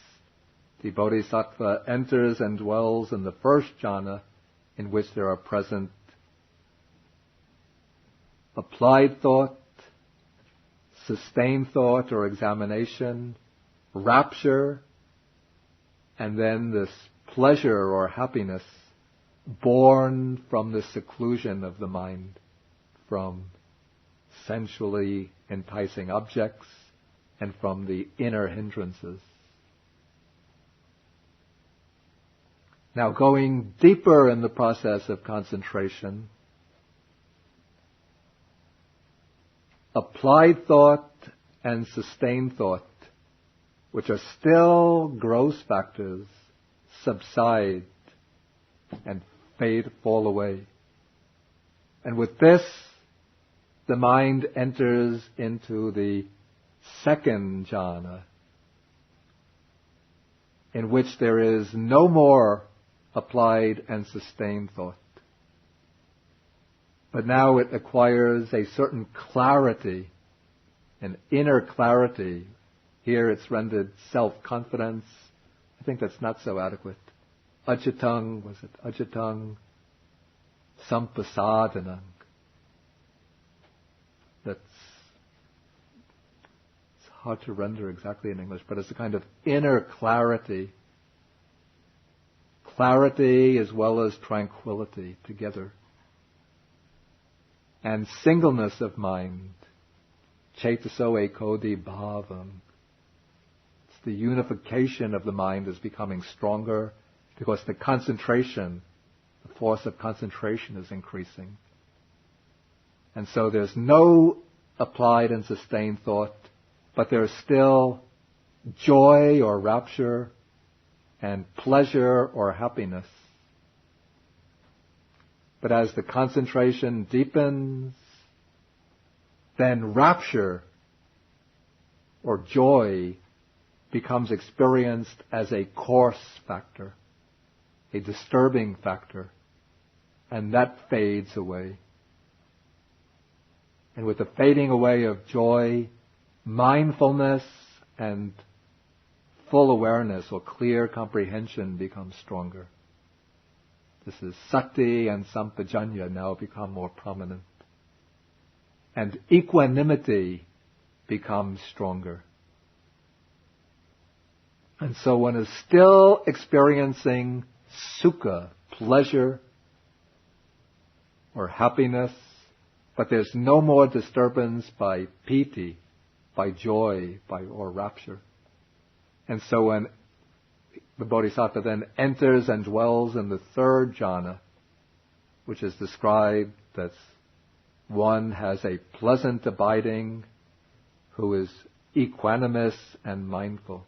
the bodhisattva enters and dwells in the first jhana, in which there are present applied thought, sustained thought or examination, rapture, and then this pleasure or happiness born from the seclusion of the mind, from sensually enticing objects and from the inner hindrances. Now, going deeper in the process of concentration, applied thought and sustained thought, which are still gross factors, subside and fall away. And with this, the mind enters into the second jhana, in which there is no more applied and sustained thought. But now it acquires a certain clarity, an inner clarity. Here it's rendered self-confidence. I think that's not so adequate. Ajitang, was it Ajitang? Sampasadanang. It's hard to render exactly in English, but it's a kind of inner clarity. Clarity as well as tranquility together. And singleness of mind. Chetaso ekodi bhavam. It's the unification of the mind is becoming stronger because the concentration, the force of concentration is increasing. And so there's no applied and sustained thought, but there's still joy or rapture and pleasure or happiness. But as the concentration deepens, then rapture or joy becomes experienced as a coarse factor, a disturbing factor, and that fades away. And with the fading away of joy, mindfulness and full awareness or clear comprehension becomes stronger. This is sati and sampajanya now become more prominent. And equanimity becomes stronger. And so one is still experiencing sukha, pleasure, or happiness, but there's no more disturbance by piti, by joy, or rapture. And so when the Bodhisattva then enters and dwells in the third jhana, which is described as one has a pleasant abiding who is equanimous and mindful.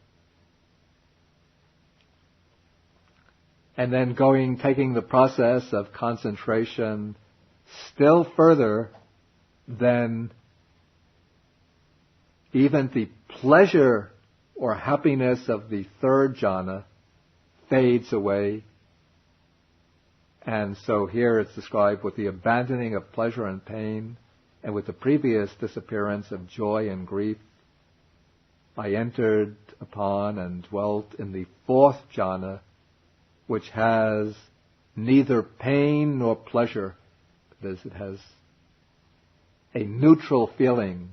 And then taking the process of concentration still further, then even the pleasure or happiness of the third jhana fades away. And so here it's described with the abandoning of pleasure and pain, and with the previous disappearance of joy and grief, I entered upon and dwelt in the fourth jhana, which has neither pain nor pleasure. That is, it has a neutral feeling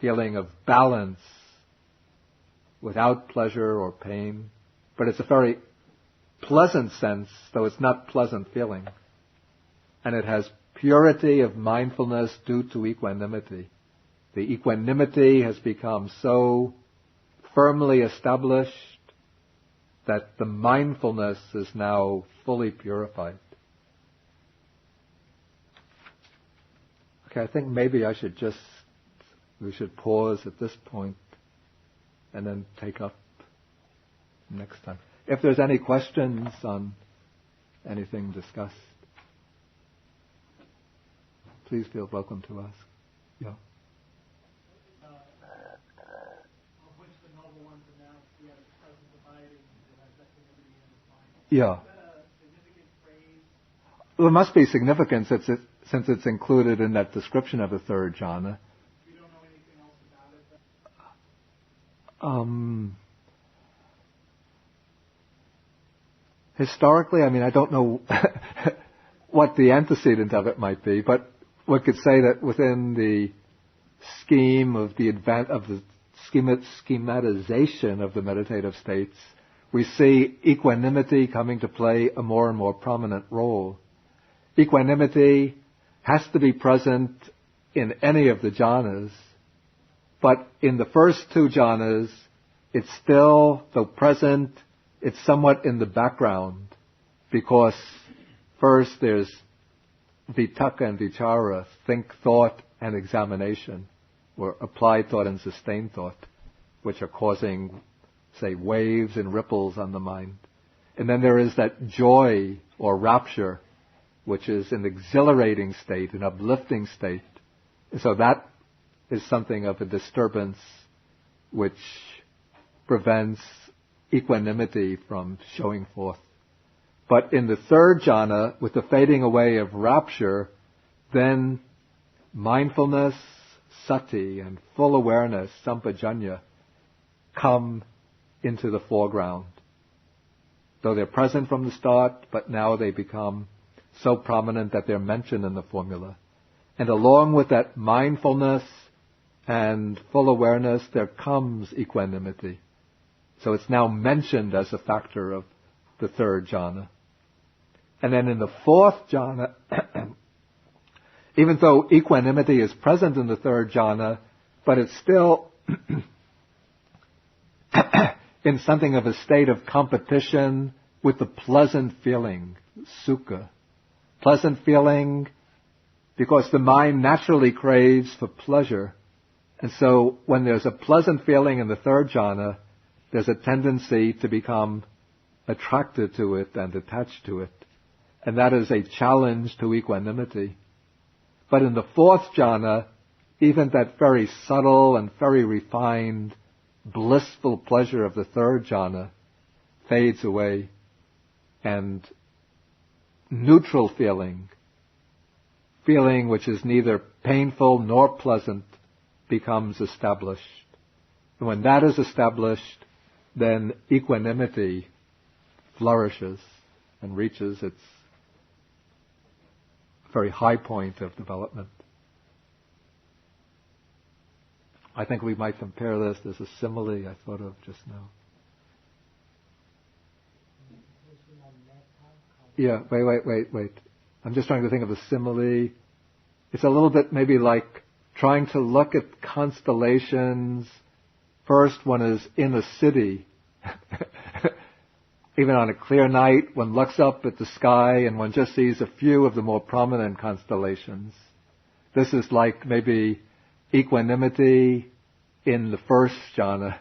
of balance without pleasure or pain. But it's a very pleasant sense, though it's not pleasant feeling. And it has purity of mindfulness due to equanimity. The equanimity has become so firmly established that the mindfulness is now fully purified. Okay, I think maybe we should pause at this point and then take up next time. If there's any questions on anything discussed, please feel welcome to ask. Yeah. Of which the noble one pronounced, we have present abiding, who has equanimity in his mind. Yeah. Is that a significant phrase? Well, it must be significant since it's included in that description of the third jhana. We don't know anything else about it? Historically, I don't know what the antecedent of it might be, but one could say that within the scheme of the schematization of the meditative states, we see equanimity coming to play a more and more prominent role. Equanimity has to be present in any of the jhanas, but in the first two jhanas, it's still, though present, it's somewhat in the background, because first there's vitaka and vichara, think, thought, and examination, or applied thought and sustained thought, which are causing, say, waves and ripples on the mind. And then there is that joy or rapture, which is an exhilarating state, an uplifting state. And so that is something of a disturbance which prevents equanimity from showing forth. But in the third jhana, with the fading away of rapture, then mindfulness, sati, and full awareness, sampajanya, come into the foreground. Though they're present from the start, but now they become so prominent that they're mentioned in the formula. And along with that mindfulness and full awareness, there comes equanimity. So it's now mentioned as a factor of the third jhana. And then in the fourth jhana, even though equanimity is present in the third jhana, but it's still in something of a state of competition with the pleasant feeling, sukha. Pleasant feeling because the mind naturally craves for pleasure. And so when there's a pleasant feeling in the third jhana, there's a tendency to become attracted to it and attached to it. And that is a challenge to equanimity. But in the fourth jhana, even that very subtle and very refined, blissful pleasure of the third jhana fades away, and neutral feeling which is neither painful nor pleasant, becomes established. And when that is established, then equanimity flourishes and reaches its very high point of development. I think we might compare this. There's a simile I thought of just now. Yeah, wait. I'm just trying to think of a simile. It's a little bit maybe like trying to look at constellations. First, one is in a city. Even on a clear night, one looks up at the sky and one just sees a few of the more prominent constellations. This is like maybe equanimity in the first jhana.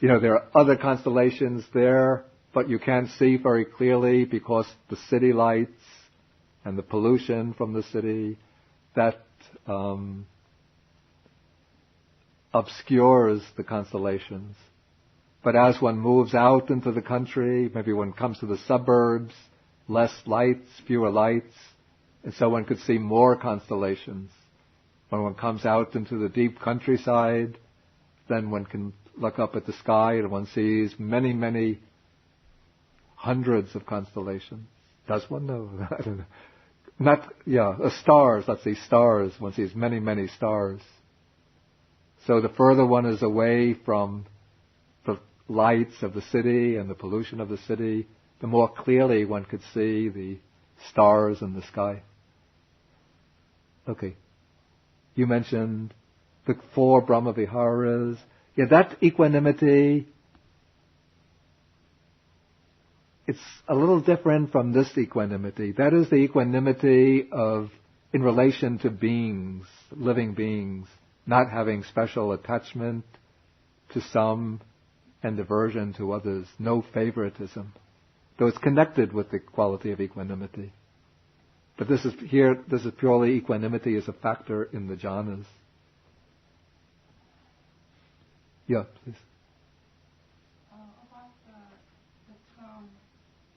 There are other constellations there, but you can't see very clearly because the city lights and the pollution from the city, that obscures the constellations. But as one moves out into the country, maybe one comes to the suburbs, less lights, fewer lights, and so one could see more constellations. When one comes out into the deep countryside, then one can look up at the sky and one sees many, many hundreds of constellations. Does one know? I don't know. Stars, let's see, stars. One sees many, many stars. So the further one is away from the lights of the city and the pollution of the city, the more clearly one could see the stars in the sky. Okay. You mentioned the 4 Brahma Viharas. Yeah, that equanimity, it's a little different from this equanimity. That is the equanimity of, in relation to beings, living beings, not having special attachment to some and aversion to others, no favoritism. Though it's connected with the quality of equanimity. But this is purely equanimity as a factor in the jhanas. Yeah, please. About the term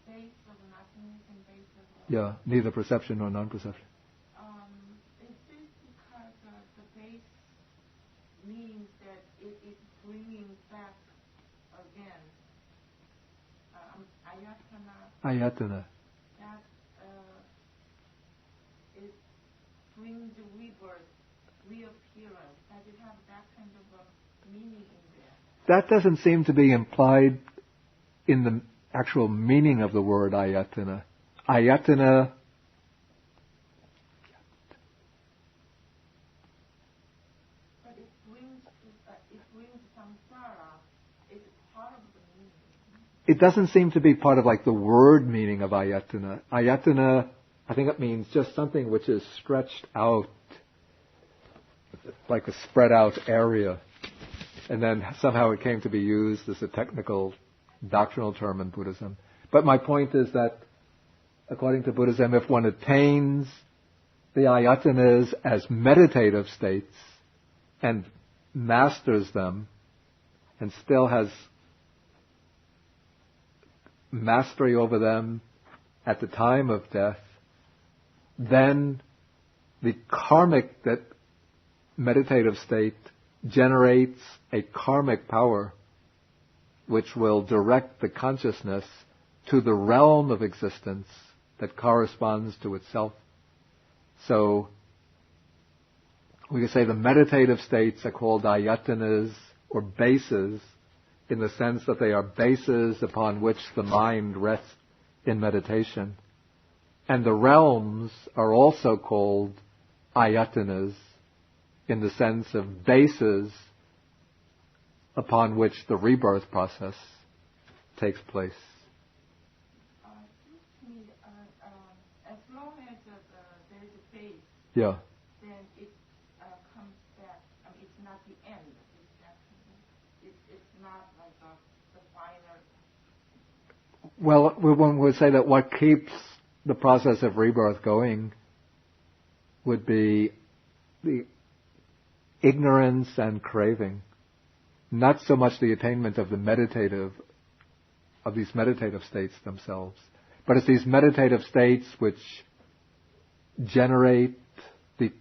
base of nothingness and base of... Yeah, neither perception nor non-perception. Is this because the base means that it is bringing back again Ayatana. That it brings the rebirth, reappearance. Does it have that kind of a meaning in there? That doesn't seem to be implied in the actual meaning of the word ayatana. Ayatana it doesn't seem to be part of like the word meaning of ayatana. Ayatana, I think it means just something which is stretched out, like a spread out area. And then somehow it came to be used as a technical doctrinal term in Buddhism. But my point is that, according to Buddhism, if one attains the ayatanas as meditative states and masters them and still has mastery over them at the time of death, then the karmic, that meditative state, generates a karmic power which will direct the consciousness to the realm of existence that corresponds to itself. So we could say the meditative states are called ayatanas, or bases, in the sense that they are bases upon which the mind rests in meditation. And the realms are also called ayatanas, in the sense of bases upon which the rebirth process takes place. As long as there is a base, Yeah. then it comes back. I mean, it's not the end. It's not like the final. Well, one would say that what keeps the process of rebirth going would be the ignorance and craving, not so much the attainment of these meditative states themselves, but it's these meditative states which generate the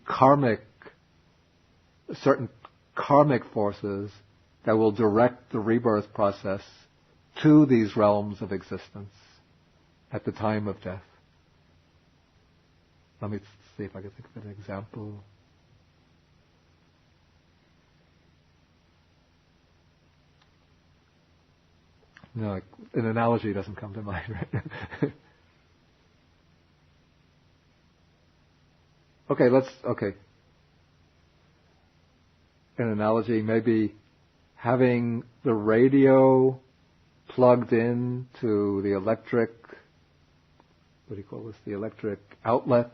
certain karmic forces that will direct the rebirth process to these realms of existence at the time of death. Let me see if I can think of an example. No, an analogy doesn't come to mind, right? Okay. An analogy, maybe having the radio plugged in to the electric, the electric outlet,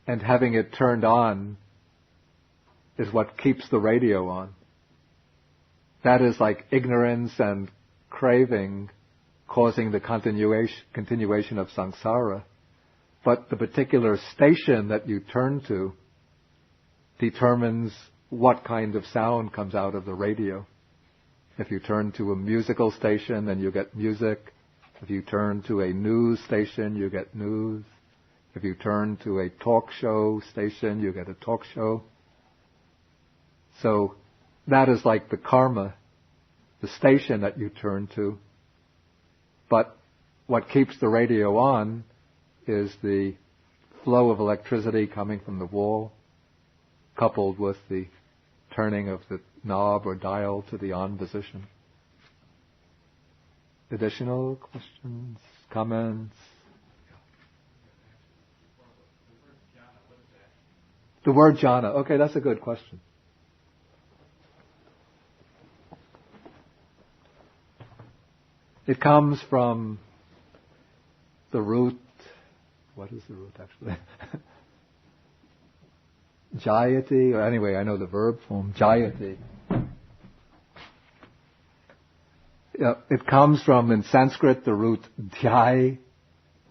and having it turned on is what keeps the radio on. That is like ignorance and craving causing the continuation of samsara. But the particular station that you turn to determines what kind of sound comes out of the radio. If you turn to a musical station, then you get music. If you turn to a news station, you get news. If you turn to a talk show station, you get a talk show. So that is like the karma, the station that you turn to. But what keeps the radio on is the flow of electricity coming from the wall, coupled with the turning of the knob or dial to the on position. Additional questions, comments? The word jhana. Okay, that's a good question. It comes from the root. What is the root actually? Jayati, or anyway, I know the verb form, jayati. Yeah, it comes from, in Sanskrit, the root dhyai.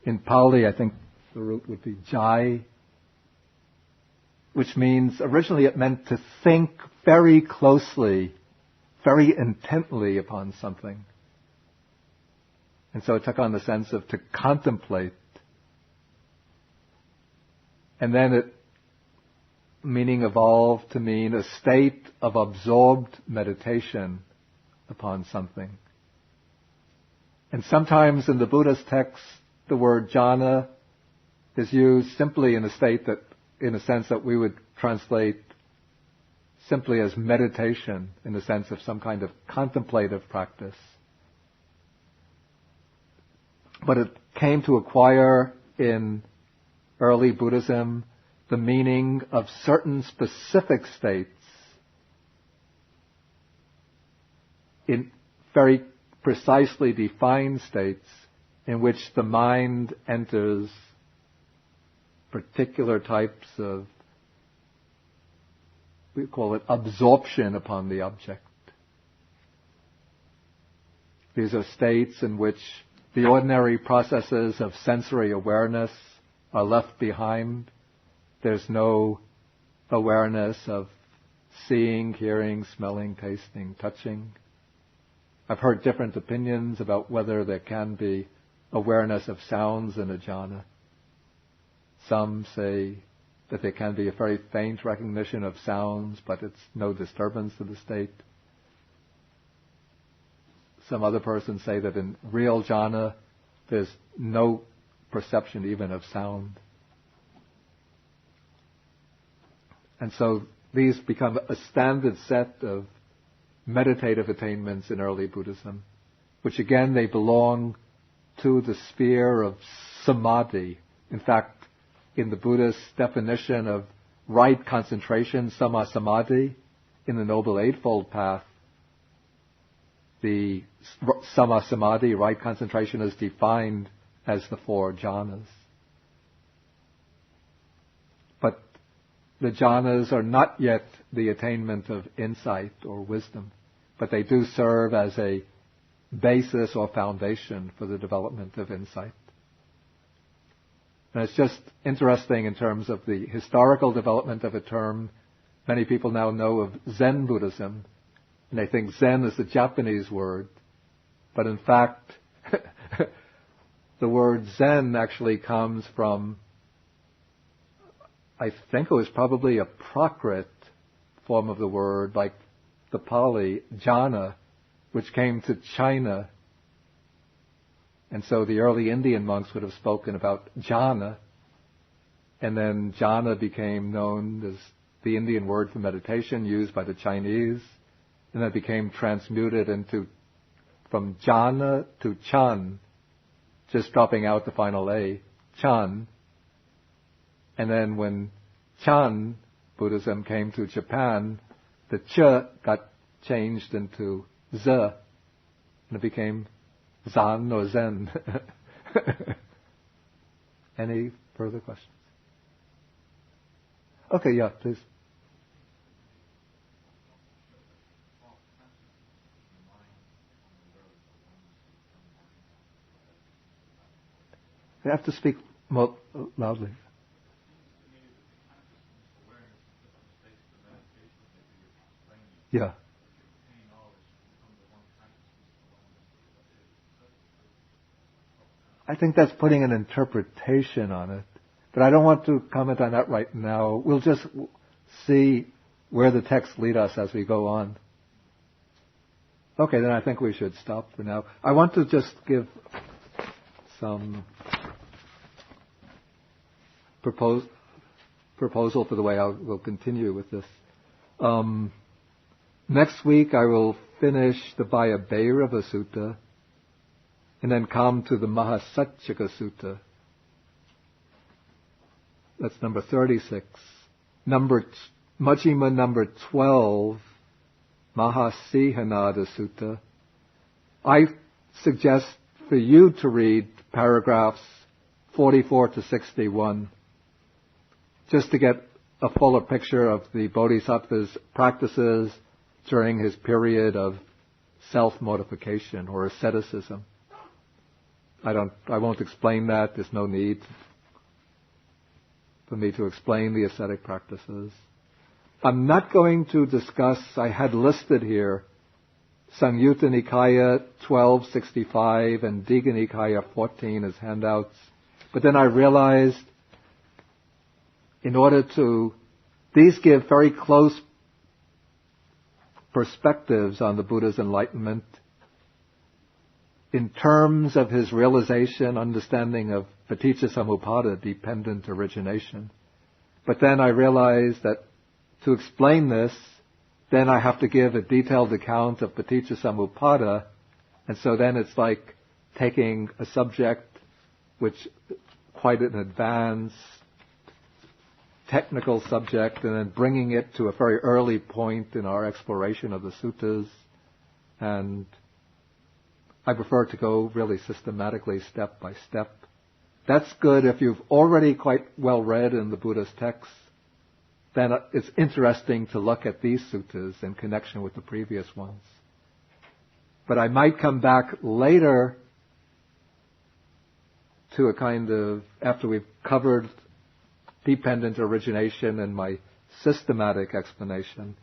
In Pali, I think the root would be jai, which means, originally it meant to think very closely, very intently upon something. And so it took on the sense of to contemplate. And then it meaning evolved to mean a state of absorbed meditation upon something. And sometimes in the Buddhist texts, the word jhana is used simply in a state that, in a sense that we would translate simply as meditation in the sense of some kind of contemplative practice. But it came to acquire in early Buddhism the meaning of certain specific states in very precisely defined states in which the mind enters particular types of, we call it absorption upon the object. These are states in which the ordinary processes of sensory awareness are left behind. There's no awareness of seeing, hearing, smelling, tasting, touching. I've heard different opinions about whether there can be awareness of sounds in a jhana. Some say that there can be a very faint recognition of sounds, but it's no disturbance to the state. Some other persons say that in real jhana, there's no perception even of sound. And so these become a standard set of meditative attainments in early Buddhism, which again, they belong to the sphere of samadhi. In fact, in the Buddhist definition of right concentration, samma samadhi, in the Noble Eightfold Path, the samma samadhi, right concentration, is defined as the 4 jhanas. But the jhanas are not yet the attainment of insight or wisdom, but they do serve as a basis or foundation for the development of insight. And it's just interesting in terms of the historical development of a term. Many people now know of Zen Buddhism, and they think Zen is a Japanese word, but in fact, the word Zen actually comes from, I think it was probably a Prakrit form of the word, like the Pali, jhana, which came to China. And so the early Indian monks would have spoken about jhana, and then jhana became known as the Indian word for meditation used by the Chinese, and that became transmuted into, from jhana to chan, just dropping out the final A, chan. And then when Chan Buddhism came to Japan, the ch got changed into z, and it became zan or zen. Any further questions? Okay, yeah, please. You have to speak more loudly. Yeah. I think that's putting an interpretation on it. But I don't want to comment on that right now. We'll just see where the texts lead us as we go on. Okay, then I think we should stop for now. I want to just give some proposal for the way I will continue with this. Next week I will finish the Bhayabherava Sutta and then come to the Mahasatchika Sutta. That's number 36. Majjhima number 12, Mahasihanada Sutta. I suggest for you to read paragraphs 44 to 61, just to get a fuller picture of the Bodhisattva's practices during his period of self-mortification or asceticism. I won't explain that. There's no need for me to explain the ascetic practices. I'm not going to discuss, I had listed here, Samyutta Nikaya 1265 and Digha Nikaya 14 as handouts. But then I realized these give very close perspectives on the Buddha's enlightenment in terms of his realization, understanding of paticca samuppada, dependent origination. But then I realized that to explain this, then I have to give a detailed account of Paticca Samuppada, and so then it's like taking a subject which quite an advanced technical subject and then bringing it to a very early point in our exploration of the suttas. And I prefer to go really systematically, step by step. That's good if you've already quite well read in the Buddha's texts. Then it's interesting to look at these suttas in connection with the previous ones. But I might come back later to a kind of, after we've covered dependent origination and my systematic explanation,